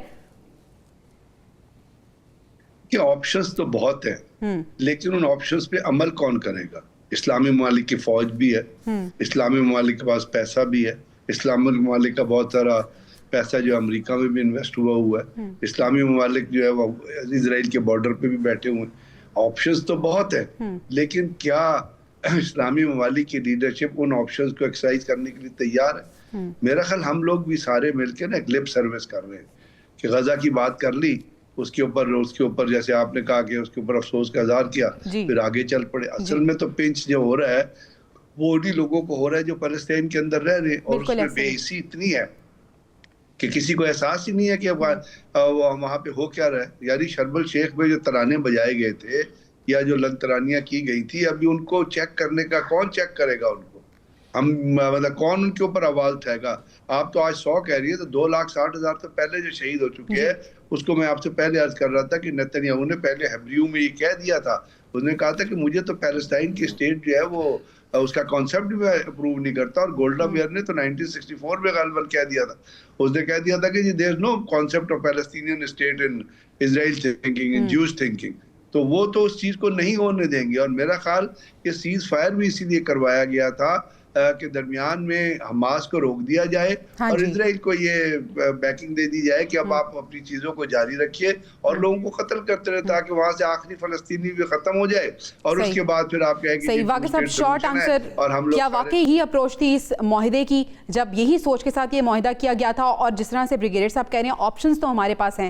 کہ آپشنز تو بہت ہیں, لیکن ان آپشنز پہ عمل کون کرے گا؟ اسلامی ممالک کی فوج بھی ہے, اسلامی ممالک کے پاس پیسہ بھی ہے, اسلامی ممالک کا بہت سارا پیسہ جو امریکہ میں بھی انویسٹ ہوا ہے, اسلامی ممالک جو ہے وہ اسرائیل کے بارڈر پہ بھی بیٹھے ہوئے ہیں. آپشنز تو بہت ہیں, لیکن کیا اسلامی ممالک کی لیڈرشپ ان آپشنز کو ایکسرسائز کرنے کے لیے تیار ہے؟ میرا خیال ہم لوگ بھی سارے مل کے نا ایک لپ سروس کر رہے ہیں کہ غزہ کی بات کر لی, اس کے اوپر جیسے آپ نے کہا کہ اس کے اوپر افسوس کا اظہار کیا, پھر آگے چل پڑے. اصل میں تو پنچ جو ہو رہا ہے وہ انہی لوگوں کو ہو رہا ہے جو فلسطین کے اندر رہ رہے ہیں, اور اس میں بے حسی اتنی ہے کہ کسی کو احساس ہی نہیں ہے کہ وہاں پہ ہو کیا رہا ہے. یعنی شرم الشیخ میں جو ترانے بجائے گئے تھے یا جو لنگ ترانیاں کی گئی تھی, ابھی ان کو چیک کرنے کا کون چیک کرے گا؟ ان کو ہم مطلب کون ان کے اوپر آواز اٹھائے گا؟ آپ تو آج 100 کہہ رہی ہے, تو 2,60,000 تو پہلے جو شہید ہو چکے ہیں. اس کو میں آپ سے پہلے عرض کر رہا تھا کہ نتنیاہو نے پہلے ہیبریو میں یہ کہہ دیا تھا, اس نے کہا تھا کہ مجھے تو پیلسٹائن کی اسٹیٹ جو ہے وہ اس کا کانسیپٹ بھی اپروو نہیں کرتا, اور گولڈا میئر نے تو 1964 میں غالباً کہہ دیا تھا. اس نے کہہ دیا تھا کہ there is no concept of Palestinian state in Israel thinking, in Jews thinking. تو وہ تو اس چیز کو نہیں ہونے دیں گے. اور میرا خیال یہ سیز فائر بھی اسی لیے کروایا گیا تھا کہ درمیان میں حماس کو روک دیا جائے اور اسرائیل کو یہ بیکنگ دے دی جائے کہ اب آپ اپنی چیزوں کو جاری رکھیے اور لوگوں کو قتل کرتے رہے, تاکہ وہاں سے آخری فلسطینی بھی ختم ہو جائے, اور اس کے بعد پھر آپ کہیں گے صحیح. واقعی صاحب شارٹ آنسر, کیا واقعی ہی اپروچ تھی اس معاہدے کی جب یہی سوچ کے ساتھ یہ معاہدہ کیا گیا تھا؟ اور جس طرح سے بریگیڈیئر صاحب کہہ رہے ہیں آپشنز تو ہمارے پاس ہیں,